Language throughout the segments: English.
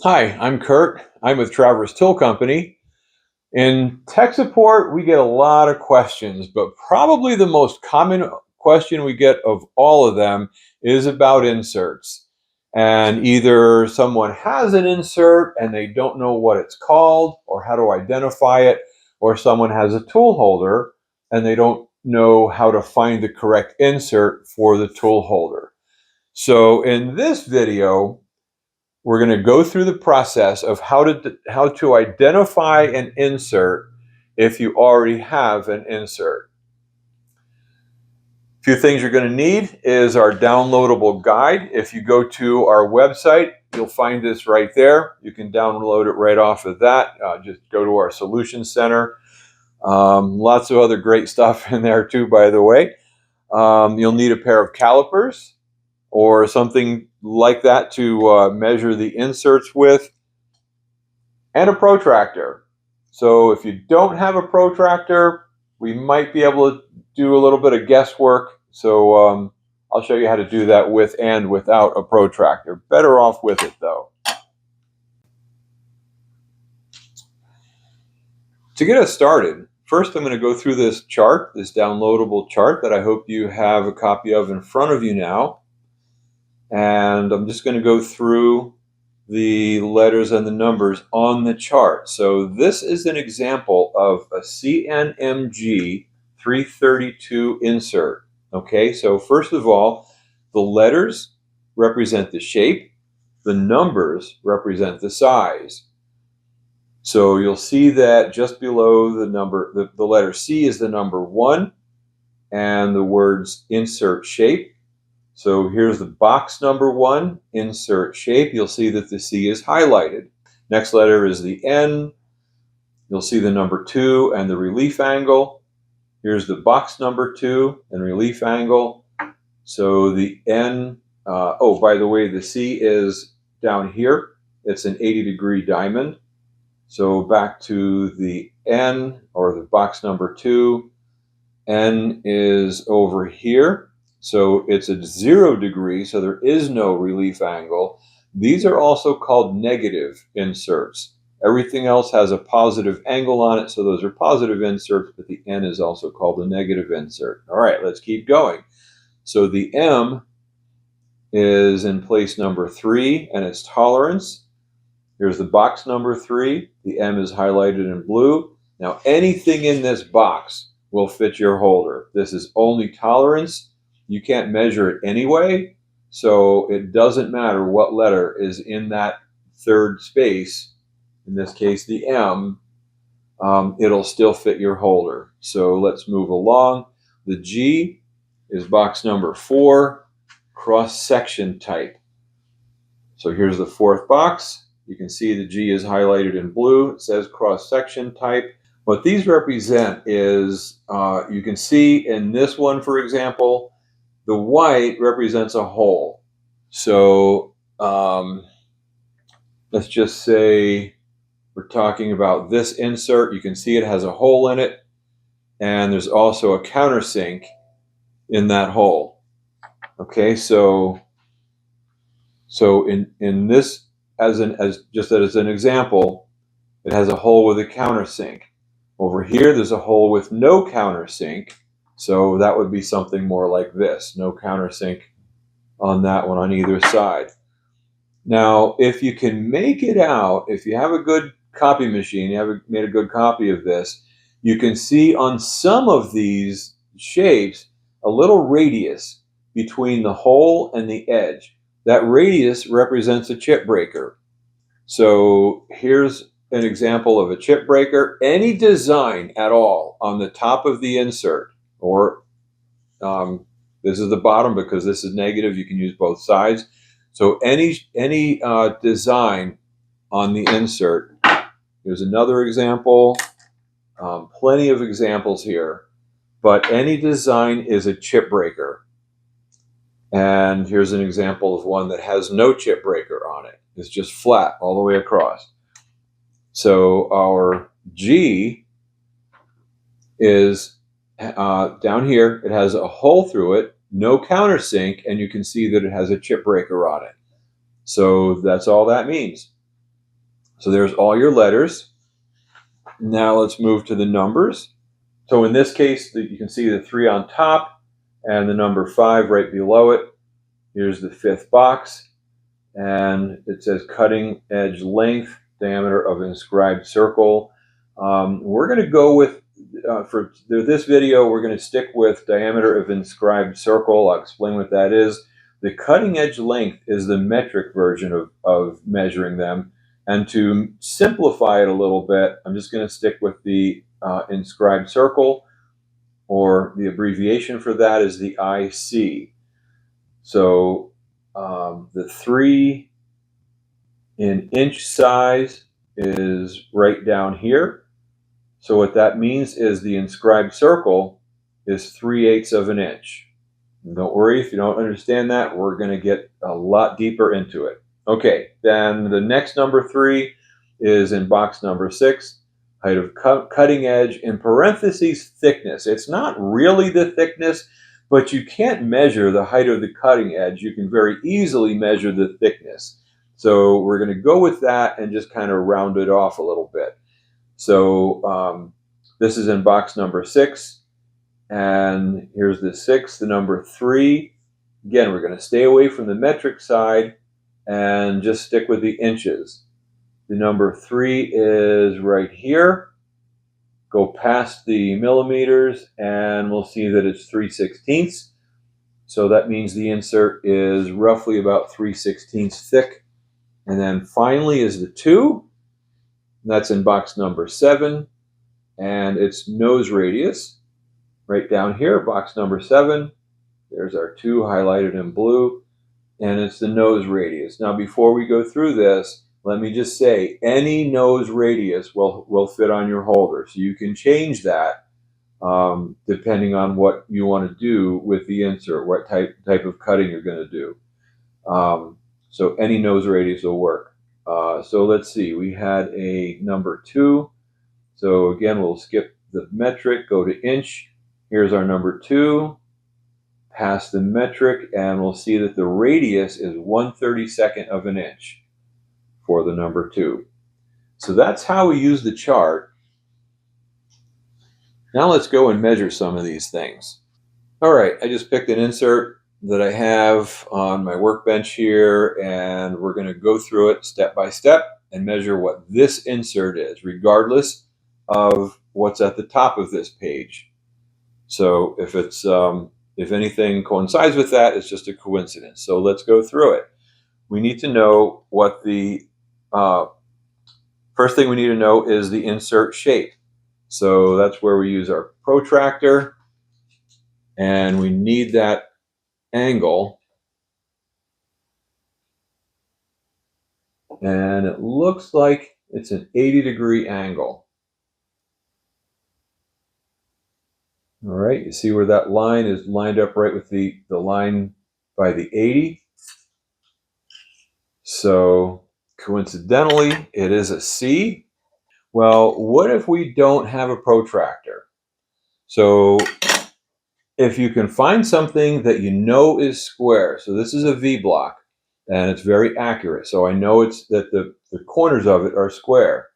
Hi, I'm Kurt. I'm with Travers Tool Company. In tech support, we get a lot of questions, but probably the most common question we get of all of them is about inserts. And either someone has an insert and they don't know what it's called or how to identify it, or someone has a tool holder and they don't know how to find the correct insert for the tool holder. So in this video, we're going to go through the process of how to identify an insert if you already have an insert. A few things you're going to need is our downloadable guide. If you go to our website, you'll find this right there. You can download it right off of that. Just go to our Solution Center. Lots of other great stuff in there too, by the way. You'll need a pair of calipers or something like that to measure the inserts with, and a protractor. So if you don't have a protractor, we might be able to do a little bit of guesswork. So I'll show you how to do that with and without a protractor. Better off with it though. To get us started, first I'm going to go through this chart, this downloadable chart that I hope you have a copy of in front of you now. And I'm just going to go through the letters and the numbers on the chart. So this is an example of a CNMG 332 insert. Okay, so first of all, the letters represent the shape, the numbers represent the size. So you'll see that just below the number, the letter C is the number 1, and the words insert shape. So here's the box number 1, insert shape. You'll see that the C is highlighted. Next letter is the N. You'll see the number 2 and the relief angle. Here's the box number 2 and relief angle. So the N, oh, by the way, the C is down here. It's an 80-degree diamond. So back to the N, or the box number 2. N is over here. So it's at 0 degrees, so there is no relief angle. These are also called negative inserts. Everything else has a positive angle on it, so those are positive inserts, but the N is also called a negative insert. All right, let's keep going. So the M is in place number 3, and it's tolerance. Here's the box number 3. The M is highlighted in blue. Now, anything in this box will fit your holder. This is only tolerance. You can't measure it anyway, so it doesn't matter what letter is in that third space, in this case the M, it'll still fit your holder. So let's move along. The G is box number 4, cross-section type. So here's the 4th box. You can see the G is highlighted in blue. It says cross-section type. What these represent is, you can see in this one, for example, the white represents a hole. So let's just say we're talking about this insert. You can see it has a hole in it, and there's also a countersink in that hole. Okay, so in this, as an example, it has a hole with a countersink. Over here, there's a hole with no countersink. So that would be something more like this, no countersink on that one on either side. Now, if you can make it out, if you have a good copy machine, you have made a good copy of this, you can see on some of these shapes a little radius between the hole and the edge. That radius represents a chip breaker. So here's an example of a chip breaker. Any design at all on the top of the insert, or this is the bottom because this is negative, you can use both sides. So any design on the insert. Here's another example. Plenty of examples here, but any design is a chip breaker. And here's an example of one that has no chip breaker on it. It's just flat all the way across. So our G is down here. It has a hole through it, no countersink, and you can see that it has a chip breaker on it. So that's all that means. So there's all your letters. Now let's move to the numbers. So in this case, you can see the 3 on top and the number 5 right below it. Here's the 5th box, and it says cutting edge length, diameter of inscribed circle. We're going to go with, for this video, we're going to stick with diameter of inscribed circle. I'll explain what that is. The cutting edge length is the metric version of measuring them. And to simplify it a little bit, I'm just going to stick with the inscribed circle, or the abbreviation for that is the IC. So the 3 in inch size is right down here. So what that means is the inscribed circle is 3/8 of an inch. And don't worry if you don't understand that, we're going to get a lot deeper into it. Okay, then the next number 3 is in box number 6, height of cutting edge, in parentheses thickness. It's not really the thickness, but you can't measure the height of the cutting edge. You can very easily measure the thickness. So we're going to go with that and just kind of round it off a little bit. So this is in box number 6. And here's the 6, the number 3. Again, we're going to stay away from the metric side and just stick with the inches. The number 3 is right here. Go past the millimeters and we'll see that it's 3/16. So that means the insert is roughly about 3/16 thick. And then finally is the 2. That's in box number 7. And it's nose radius. Right down here, box number 7. There's our 2 highlighted in blue. And it's the nose radius. Now before we go through this, let me just say, any nose radius will fit on your holder. So you can change that depending on what you want to do with the insert, what type of cutting you're going to do. So any nose radius will work. So let's see, we had a number 2. So again, we'll skip the metric, go to inch. Here's our number 2. Past the metric, and we'll see that the radius is 1/32 of an inch for the number 2. So that's how we use the chart. Now let's go and measure some of these things. All right, I just picked an insert that I have on my workbench here, and we're going to go through it step by step and measure what this insert is, regardless of what's at the top of this page. So if anything coincides with that, it's just a coincidence. So let's go through it. We need to know what the first thing we need to know is the insert shape. So that's where we use our protractor, and we need that angle. And it looks like it's an 80-degree angle. All right, you see where that line is lined up right with the line by the 80. So coincidentally, it is a C. Well, what if we don't have a protractor? So if you can find something that you know is square, so this is a V block, and it's very accurate. So I know it's that the corners of it are square.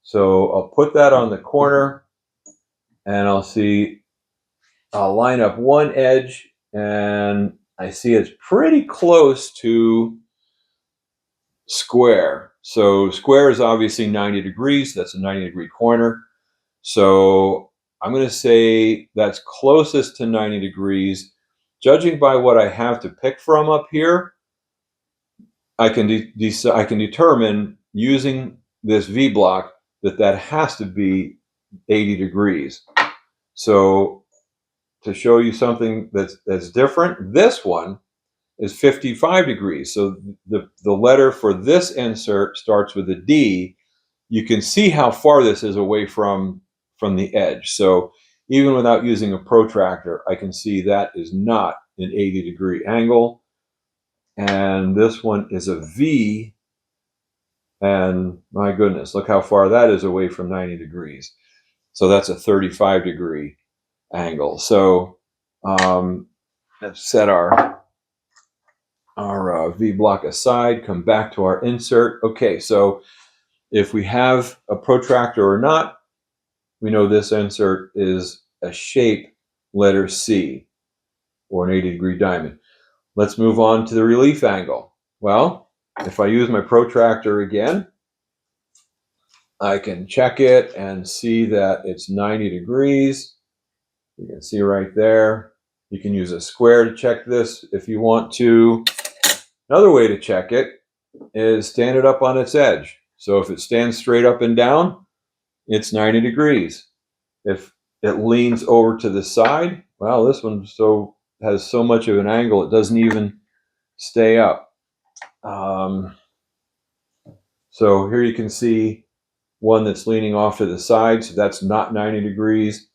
So I'll put that on the corner, and I'll line up one edge, and I see it's pretty close to square. So square is obviously 90 degrees. That's a 90-degree corner. So I'm going to say that's closest to 90 degrees. Judging by what I have to pick from up here, I can determine using this V block that has to be 80 degrees. So to show you something that's different, this one is 55 degrees. So the letter for this insert starts with a D. You can see how far this is away from the edge. So even without using a protractor, I can see that is not an 80-degree angle. And this one is a V. And my goodness, look how far that is away from 90 degrees. So that's a 35-degree angle. So let's set our V block aside, come back to our insert. Okay, so if we have a protractor or not, we know this insert is a shape letter C, or an 80-degree diamond. Let's move on to the relief angle. Well, if I use my protractor again, I can check it and see that it's 90 degrees. You can see right there. You can use a square to check this if you want to. Another way to check it is stand it up on its edge. So if it stands straight up and down, it's 90 degrees. If it leans over to the side, well, this one has so much of an angle it doesn't even stay up. So here you can see one that's leaning off to the side, so that's not 90 degrees.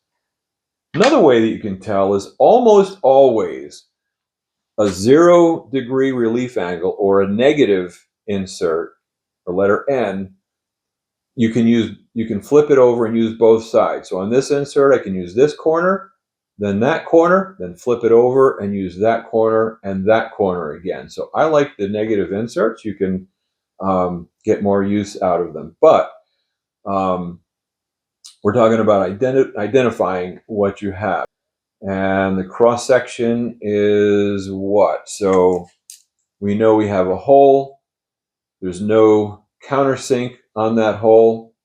Another way that you can tell is almost always a 0-degree relief angle or a negative insert, the letter N. You can flip it over and use both sides. So on this insert, I can use this corner, then that corner, then flip it over and use that corner and that corner again. So I like the negative inserts. You can get more use out of them. But we're talking about identifying what you have. And the cross section is what? So we know we have a hole. There's no countersink on that hole.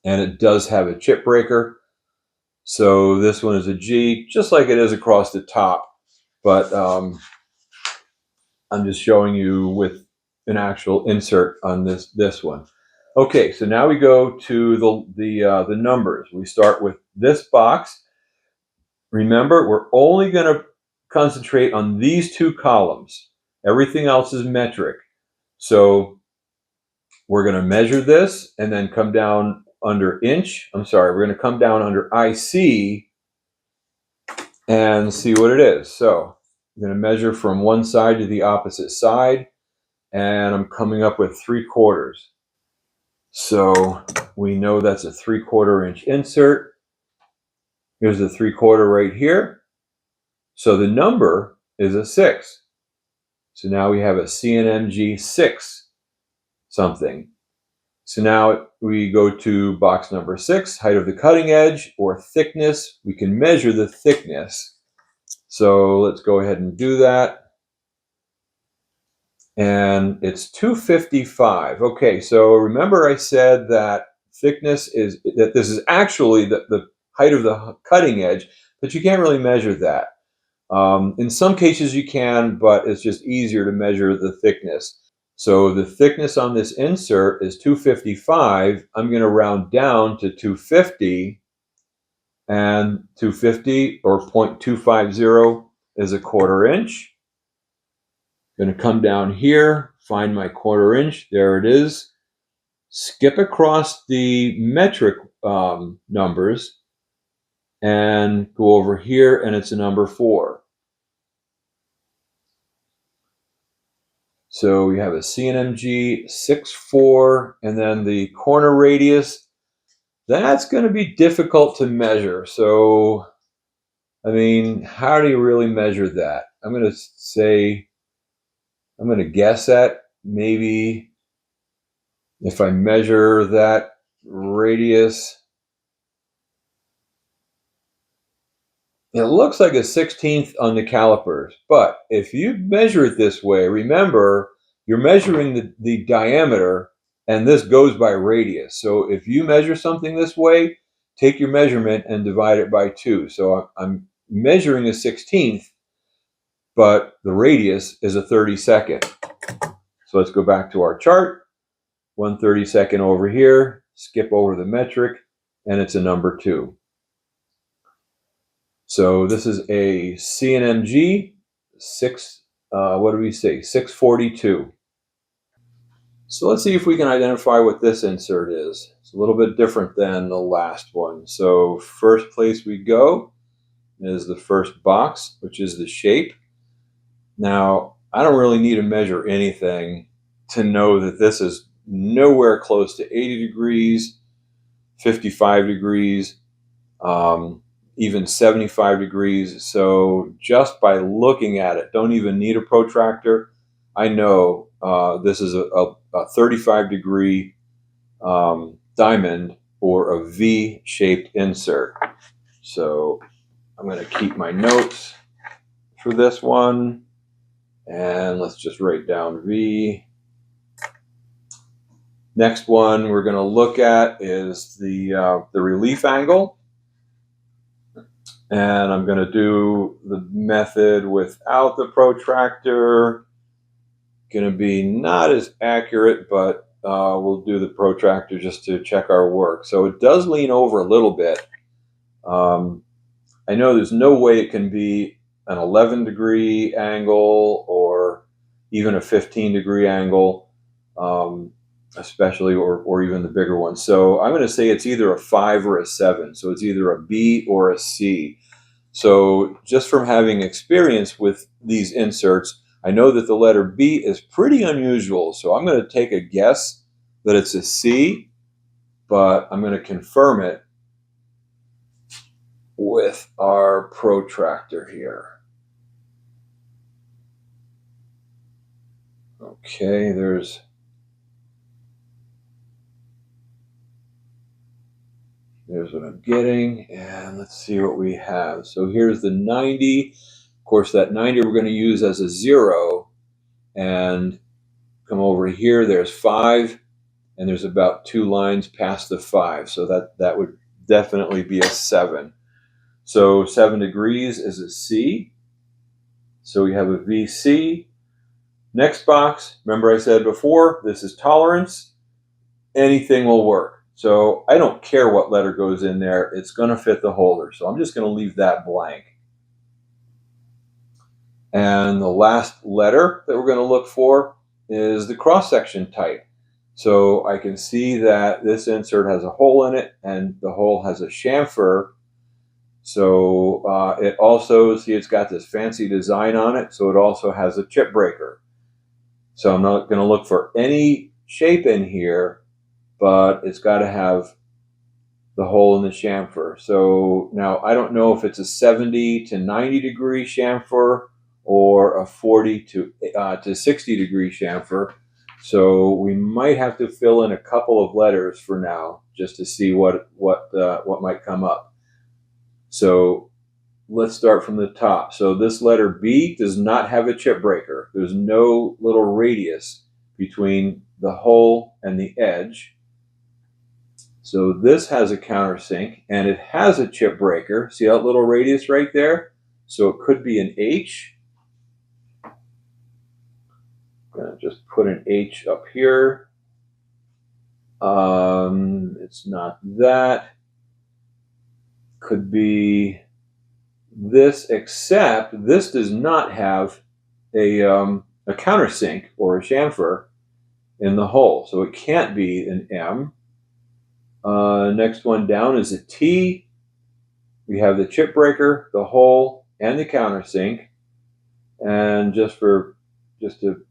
And it does have a chip breaker. So this one is a G, just like it is across the top. But I'm just showing you with an actual insert on this one. Okay, so now we go to the numbers. We start with this box. Remember, we're only going to concentrate on these two columns. Everything else is metric. So we're going to measure this and then come down under inch. I'm sorry, we're going to come down under IC and see what it is. So I'm going to measure from one side to the opposite side, and I'm coming up with 3/4. So we know that's a 3/4 inch insert. Here's the 3/4 right here. So the number is a 6. So now we have a CNMG 6 something. So now we go to box number 6, height of the cutting edge or thickness. We can measure the thickness. So let's go ahead and do that. And it's 255. Okay, so remember I said that this is actually the height of the cutting edge, but you can't really measure that. In some cases you can, but it's just easier to measure the thickness. So the thickness on this insert is 255. I'm going to round down to 250, and 250 or 0.250 is a 1/4 inch. I'm going to come down here, find my 1/4 inch. There it is. Skip across the metric numbers and go over here, and it's a number 4. So we have a CNMG 6.4, and then the corner radius. That's going to be difficult to measure. So, I mean, how do you really measure that? I'm going to guess at maybe if I measure that radius, it looks like a 1/16 on the calipers. But if you measure it this way, remember, you're measuring the diameter, and this goes by radius. So if you measure something this way, take your measurement and divide it by 2. So I'm measuring a 1/16, but the radius is a 32nd. So let's go back to our chart. 1/32 over here, skip over the metric, and it's a number 2. So this is a CNMG 642. So let's see if we can identify what this insert is. It's a little bit different than the last one. So first place we go is the first box, which is the shape. Now, I don't really need to measure anything to know that this is nowhere close to 80 degrees, 55 degrees, even 75 degrees. So just by looking at it, don't even need a protractor. I know this is a 35 degree diamond or a V-shaped insert. So I'm going to keep my notes for this one, and let's just write down V. Next one we're going to look at is the relief angle, and I'm going to do the method without the protractor. Going to be not as accurate, but we'll do the protractor just to check our work. So it does lean over a little bit. I know there's no way it can be an 11-degree angle or even a 15-degree angle, especially, or even the bigger one. So I'm going to say it's either a 5 or a 7. So it's either a B or a C. So just from having experience with these inserts, I know that the letter B is pretty unusual. So I'm going to take a guess that it's a C, but I'm going to confirm it with our protractor here. Okay, there's what I'm getting, and let's see what we have. So here's the 90. Of course, that 90 we're going to use as a 0, and come over here, there's 5, and there's about 2 lines past the 5, so that would definitely be a 7. So 7 degrees is a C. So we have a VC. Next box, remember I said before, this is tolerance. Anything will work. So I don't care what letter goes in there. It's going to fit the holder. So I'm just going to leave that blank. And the last letter that we're going to look for is the cross-section type. So I can see that this insert has a hole in it, and the hole has a chamfer. So it also, see, it's got this fancy design on it, so it also has a chip breaker. So I'm not going to look for any shape in here, but it's got to have the hole in the chamfer. So now I don't know if it's a 70 to 90 degree chamfer or a 40 to 60 degree chamfer. So we might have to fill in a couple of letters for now just to see what might come up. So let's start from the top. So this letter B does not have a chip breaker. There's no little radius between the hole and the edge. So this has a countersink, and it has a chip breaker. See that little radius right there? So it could be an H. I'm going to just put an H up here. It's not that. Could be this, except this does not have a countersink or a chamfer in the hole. So it can't be an M. Next one down is a T. We have the chip breaker, the hole, and the countersink. And just to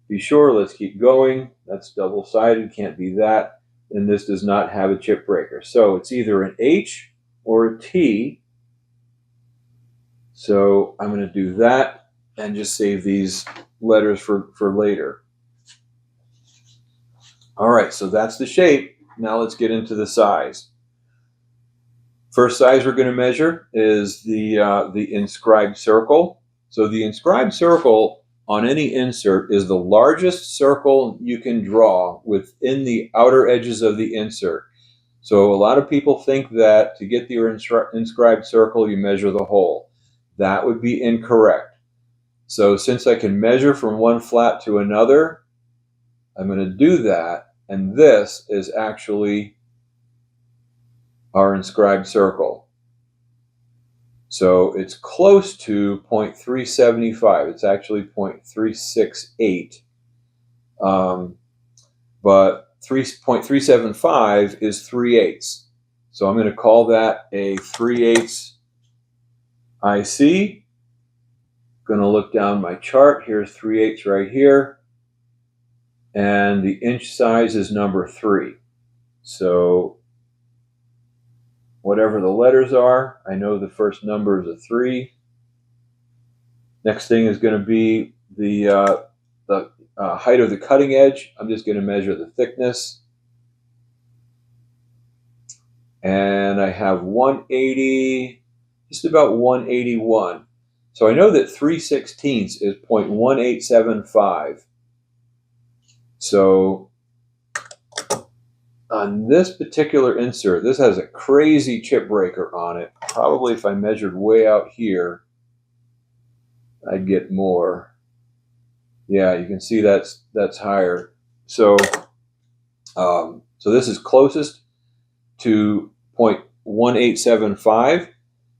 be sure, let's keep going. That's double-sided, can't be that. And this does not have a chip breaker. So it's either an H or a T. So I'm going to do that and just save these letters for later. All right, so that's the shape. Now let's get into the size. First size we're going to measure is the inscribed circle. So the inscribed circle on any insert is the largest circle you can draw within the outer edges of the insert. So a lot of people think that to get your inscribed circle, you measure the hole. That would be incorrect. So since I can measure from one flat to another, I'm going to do that. And this is actually our inscribed circle. So it's close to 0.375. It's actually 0.368. But 0.375 is 3/8. So I'm going to call that a 3/8 IC. Going to look down my chart. Here's 3/8 right here. And the inch size is number 3. So whatever the letters are, I know the first number is a 3. Next thing is going to be the height of the cutting edge. I'm just going to measure the thickness. and I have 180, just about 181. So I know that 3/16 is 0.1875. So on this particular insert, this has a crazy chip breaker on it. Probably if I measured way out here, I'd get more. Yeah, you can see that's higher. So so this is closest to 0.1875,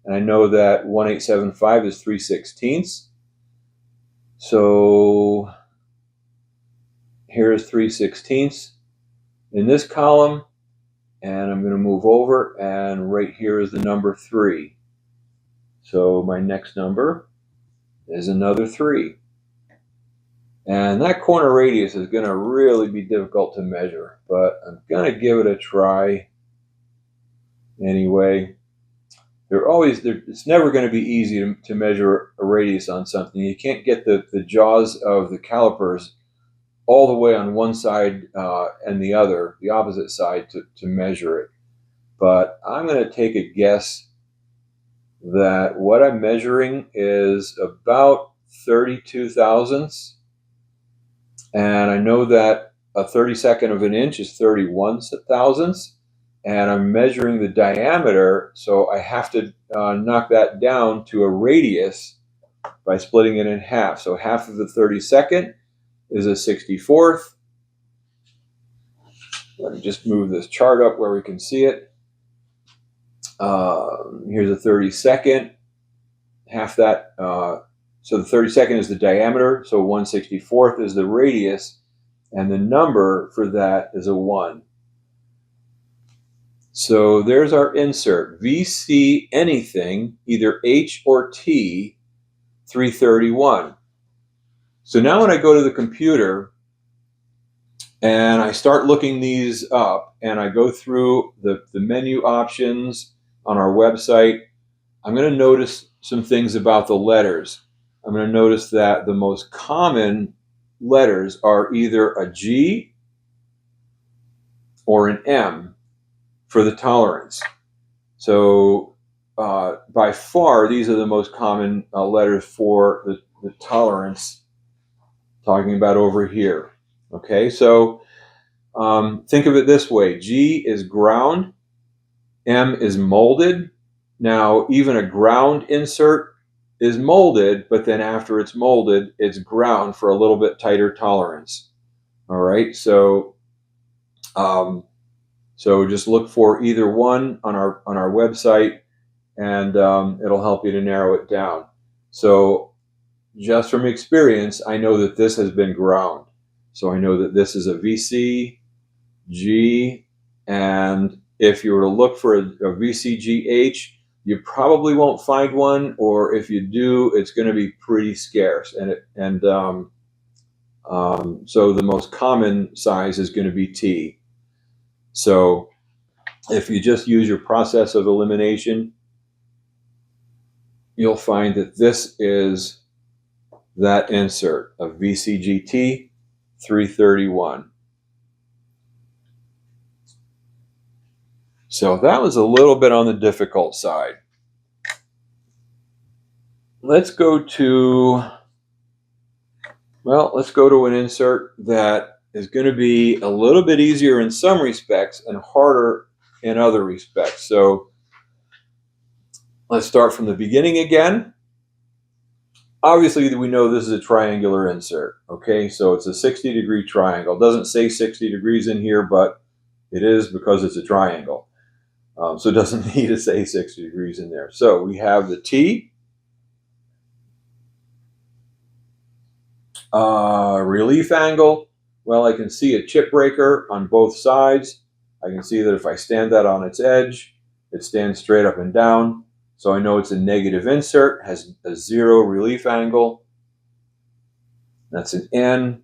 and I know that 1875 is 3/16. So here's 3/16 in this column, and I'm going to move over, and right here is the number 3. So my next number is another 3. And that corner radius is going to really be difficult to measure, but I'm going to give it a try anyway. It's never going to be easy to measure a radius on something. You can't get the jaws of the calipers all the way on one side and the opposite side to measure it. But I'm going to take a guess that what I'm measuring is about 32 thousandths. And I know that a 32nd of an inch is 31 thousandths. And I'm measuring the diameter, so I have to knock that down to a radius by splitting it in half. So half of the 32nd is a 64th. Let me just move this chart up where we can see it. Here's a 32nd. Half that. So the 32nd is the diameter, so 1/64th is the radius, and the number for that is a 1. So there's our insert, VC anything, either H or T, 331. So now when I go to the computer and I start looking these up and I go through the menu options on our website, I'm going to notice some things about the letters. I'm going to notice that the most common letters are either a G or an M for the tolerance. So by far, these are the most common letters for the tolerance, talking about over here. Okay, so think of it this way. G is ground, M is molded. Now, even a ground insert is molded, but then after it's molded, it's ground for a little bit tighter tolerance. All right, so so just look for either one on our website, and it'll help you to narrow it down. So just from experience, I know that this has been ground. So I know that this is a VC, G, and if you were to look for a VCGH, you probably won't find one, or if you do, it's going to be pretty scarce. So the most common size is going to be T. So if you just use your process of elimination, you'll find that this is that insert of VCGT 331. So that was a little bit on the difficult side. Let's go to an insert that is going to be a little bit easier in some respects and harder in other respects. So let's start from the beginning again. Obviously, we know this is a triangular insert. Okay, so it's a 60-degree triangle. It doesn't say 60 degrees in here, but it is because it's a triangle. So it doesn't need to say 60 degrees in there. So we have the T. Relief angle. Well, I can see a chip breaker on both sides. I can see that if I stand that on its edge, it stands straight up and down. So I know it's a negative insert, has a 0 relief angle. That's an N.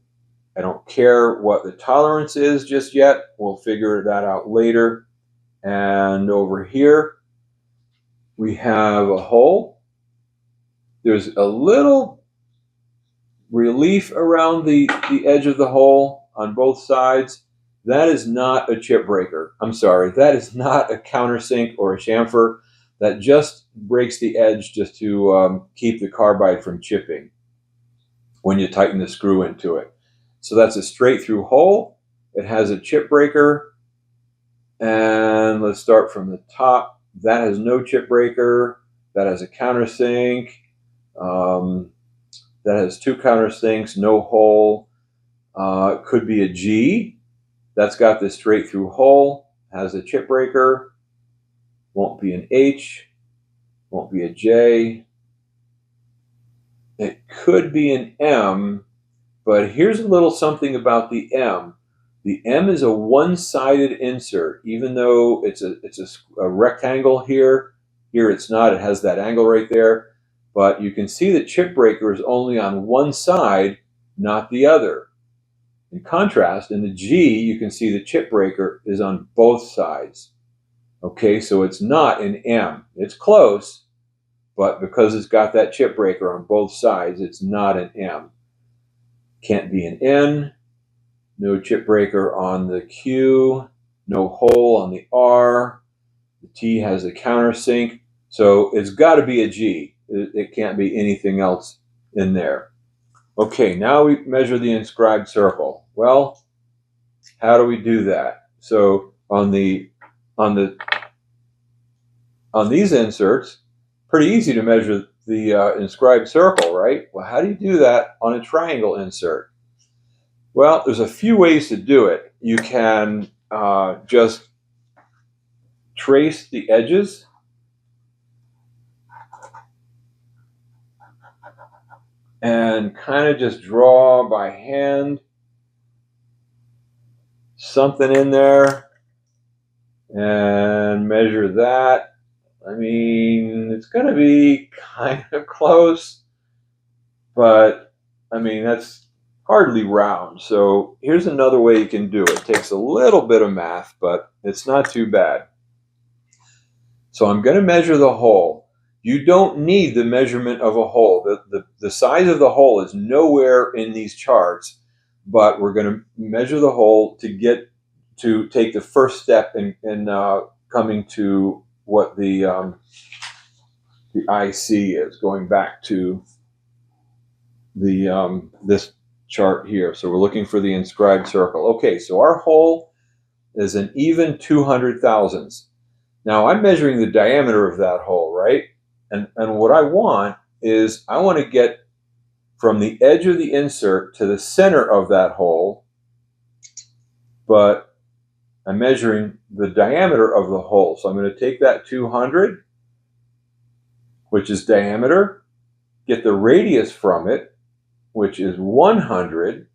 I don't care what the tolerance is just yet. We'll figure that out later. And over here, we have a hole. There's a little relief around the edge of the hole on both sides. that is not a chip breaker. I'm sorry, that is not a countersink or a chamfer. That just breaks the edge just to keep the carbide from chipping when you tighten the screw into it. So that's a straight through hole. It has a chip breaker. And let's start from the top. That has no chip breaker. That has a countersink. That has two countersinks, no hole. It could be a G. That's got this straight through hole, has a chip breaker. Won't be an H. Won't be a J. It could be an M, but here's a little something about the M. The M is a one-sided insert, even though it's a rectangle here. Here it's not. It has that angle right there. But you can see the chip breaker is only on one side, not the other. In contrast, in the G, you can see the chip breaker is on both sides. Okay, so it's not an M. It's close, but because it's got that chip breaker on both sides, it's not an M. Can't be an N. No chip breaker on the Q. No hole on the R. The T has a countersink. So it's got to be a G. It can't be anything else in there. Okay, now we measure the inscribed circle. Well, how do we do that? So on these inserts, pretty easy to measure the inscribed circle, right? Well, how do you do that on a triangle insert? Well, there's a few ways to do it. You can just trace the edges. And kind of just draw by hand something in there and measure that. I mean, it's going to be kind of close, but I mean, that's hardly round. So here's another way you can do it. It takes a little bit of math, but it's not too bad. So I'm going to measure the hole. You don't need the measurement of a hole. The size of the hole is nowhere in these charts, but we're going to measure the hole to take the first step in coming to what the IC is, going back to the this chart here. So we're looking for the inscribed circle. Okay, so our hole is an even 200 thousandths. Now I'm measuring the diameter of that hole, right? And what I want is I want to get from the edge of the insert to the center of that hole, but I'm measuring the diameter of the hole. So I'm going to take that 200, which is diameter, get the radius from it, which is 100.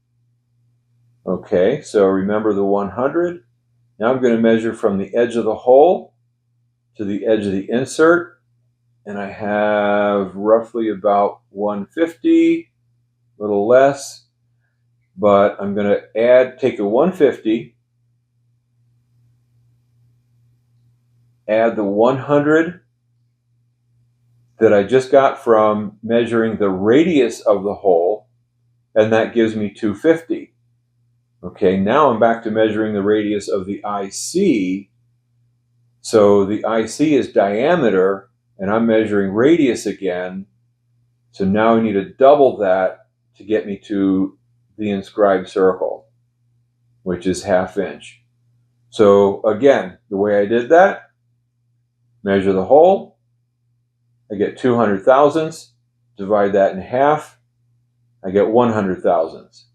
Okay, so remember the 100. Now I'm going to measure from the edge of the hole to the edge of the insert. And I have roughly about 150, a little less, but I'm going to take the 150, add the 100 that I just got from measuring the radius of the hole, and that gives me 250. Okay, now I'm back to measuring the radius of the IC. So the IC is diameter, and I'm measuring radius again. So now I need to double that to get me to the inscribed circle, which is 1/2 inch. So again, the way I did that, measure the hole, I get 200 thousandths, divide that in half, I get 100 thousandths.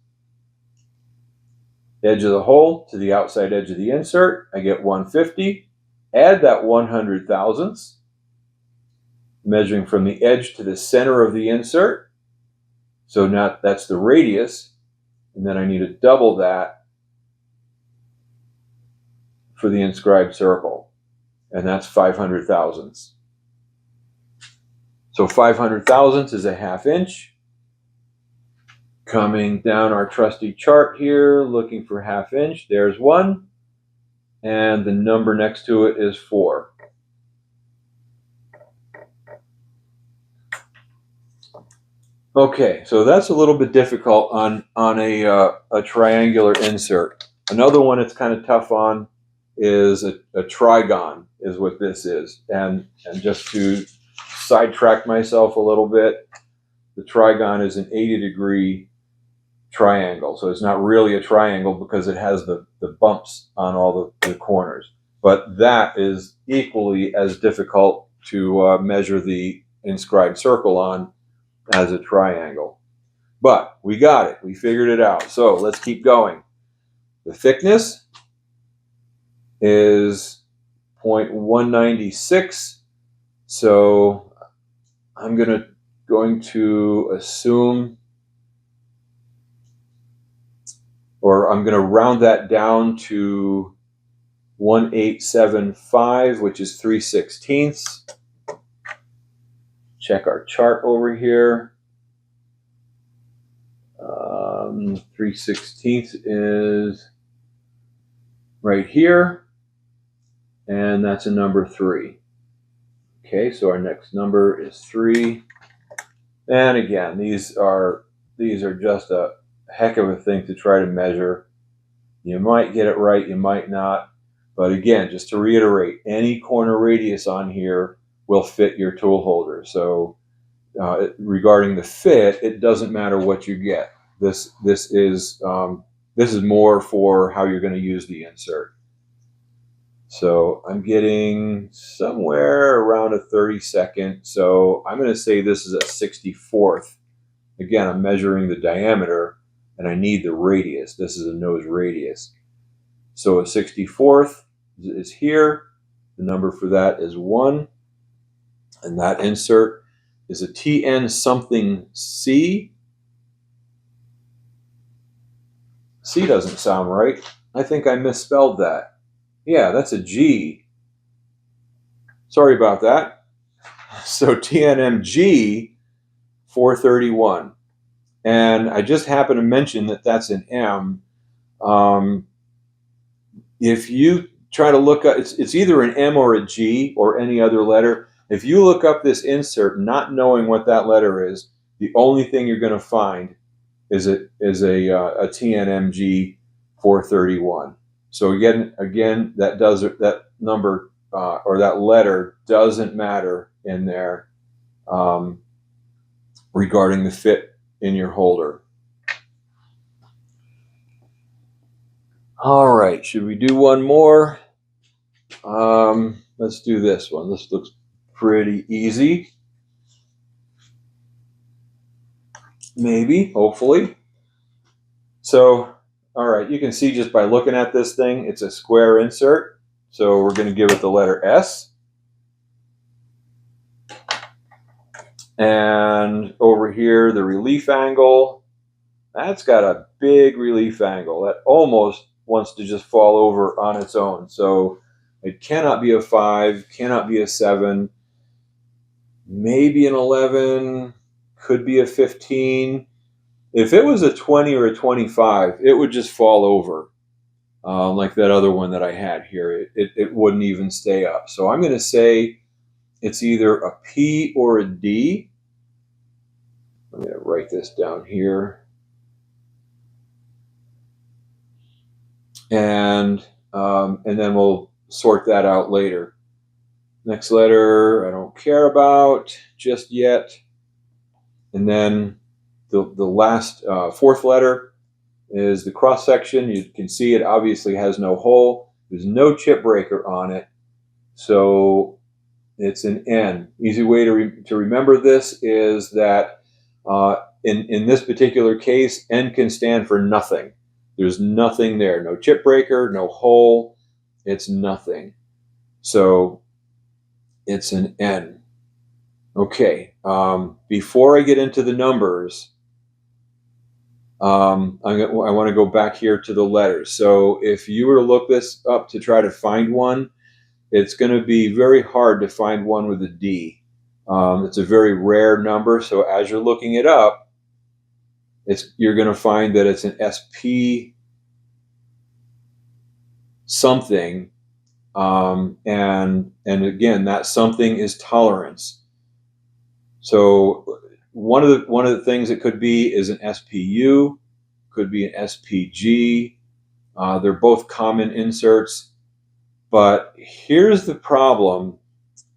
Edge of the hole to the outside edge of the insert, I get 150, add that 100 thousandths, measuring from the edge to the center of the insert. So now that's the radius, and then I need to double that for the inscribed circle, and that's 500 thousandths. So 500 thousandths is 1/2 inch. Coming down our trusty chart here, looking for 1/2 inch, there's 1, and the number next to it is 4. Okay, so that's a little bit difficult on a triangular insert. Another one it's kind of tough on is a trigon, is what this is. And just to sidetrack myself a little bit, the trigon is an 80-degree triangle. So it's not really a triangle because it has the bumps on all the corners. But that is equally as difficult to measure the inscribed circle on as a triangle. But we got it. We figured it out. So let's keep going. The thickness is 0.196. So I'm going to assume, or I'm going to round that down to 1875, which is 3/16. Check our chart over here. 3/16 is right here, and that's a number 3. Okay, so our next number is 3. And again, these are just a heck of a thing to try to measure. You might get it right, you might not. But again, just to reiterate, any corner radius on here will fit your tool holder. So regarding the fit, it doesn't matter what you get. This is more for how you're going to use the insert. So I'm getting somewhere around a 32nd. So I'm going to say this is a 64th. Again, I'm measuring the diameter, and I need the radius. This is a nose radius. So a 64th is here. The number for that is 1. And that insert is a TN something C. C doesn't sound right. I think I misspelled that. Yeah, that's a G. Sorry about that. So CNMG 431. And I just happen to mention that that's an M. If you try to look up, it's either an M or a G or any other letter. If you look up this insert not knowing what that letter is, the only thing you're going to find is a TNMG 431. So again, that number or that letter doesn't matter in there regarding the fit in your holder. All right, should we do one more? Let's do this one. This looks pretty easy. Maybe, hopefully. So, all right, you can see just by looking at this thing, it's a square insert. So we're going to give it the letter S. And over here, the relief angle, that's got a big relief angle. That almost wants to just fall over on its own. So it cannot be a 5, cannot be a 7, maybe an 11, could be a 15. If it was a 20 or a 25, it would just fall over like that other one that I had here. It wouldn't even stay up. So I'm going to say it's either a P or a D. I'm going to write this down here. And then we'll sort that out later. Next letter, I don't care about just yet. And then the last fourth letter is the cross section. You can see it obviously has no hole. There's no chip breaker on it. So it's an N. Easy way to remember this is that in this particular case, N can stand for nothing. There's nothing there. No chip breaker, no hole. It's nothing. So it's an N. Okay. Before I get into the numbers, I want to go back here to the letters. So if you were to look this up to try to find one, it's going to be very hard to find one with a D. It's a very rare number. So as you're looking it up, you're going to find that it's an SP something. And again, that something is tolerance. So one of the things it could be is an SPU, could be an SPG, They're both common inserts, but here's the problem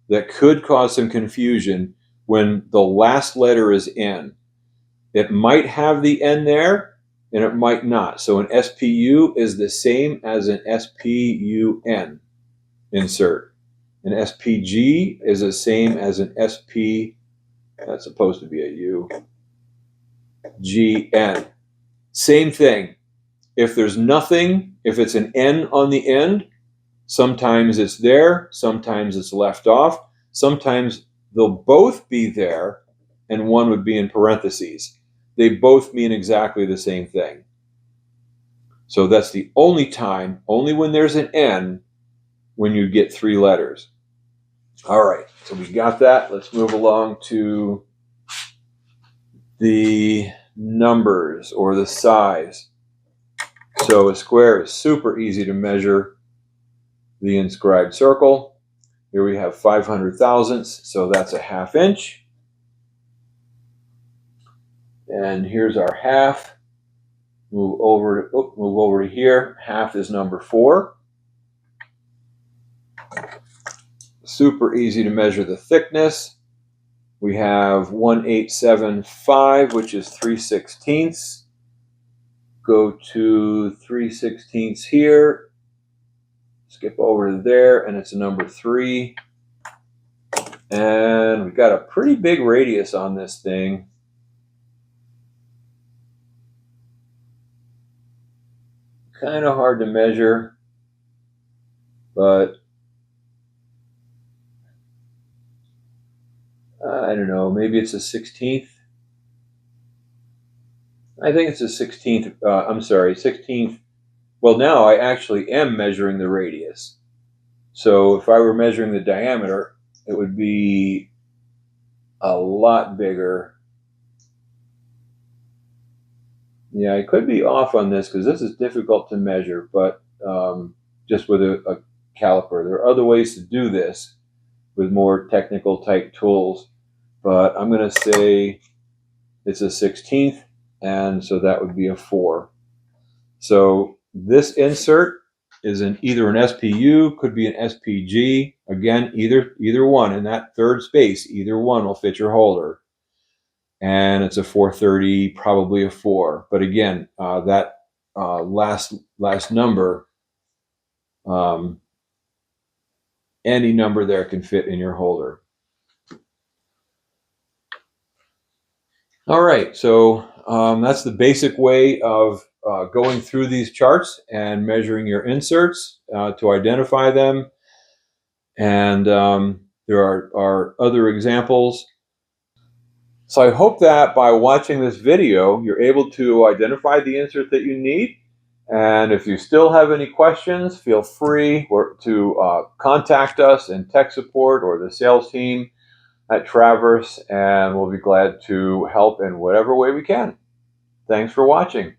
that could cause some confusion when the last letter is N. It might have the N there, and it might not. So an SPU is the same as an SPUN insert. An SPG is the same as an SP, that's supposed to be a U, GN. Same thing. If there's nothing, if it's an N on the end, sometimes it's there, sometimes it's left off, sometimes they'll both be there, and one would be in parentheses. They both mean exactly the same thing. So that's the only time, only when there's an N, when you get 3 letters. All right, so we got that. Let's move along to the numbers or the size. So a square is super easy to measure. The inscribed circle. Here we have 500 thousandths, so that's a ½ inch. And here's our half. Move over to here. Half is number 4. Super easy to measure the thickness. We have 1875, which is 3/16. Go to 3/16 here. Skip over to there, and it's a number 3. And we've got a pretty big radius on this thing. Kind of hard to measure, but I don't know, maybe it's a 16th. I think it's a 16th, I'm sorry, 16th. Well, now I actually am measuring the radius. So if I were measuring the diameter, it would be a lot bigger. Yeah, I could be off on this because this is difficult to measure, but just with a caliper. There are other ways to do this with more technical type tools, but I'm going to say it's a 16th, and so that would be a 4. So this insert is either an SPU, could be an SPG. Again, either one in that third space, either one will fit your holder. And it's a 430, probably a 4. But again, that last number, any number there can fit in your holder. All right, so that's the basic way of going through these charts and measuring your inserts to identify them. And there are other examples. So I hope that by watching this video, you're able to identify the insert that you need. And if you still have any questions, feel free to contact us in tech support or the sales team at Travers, and we'll be glad to help in whatever way we can. Thanks for watching.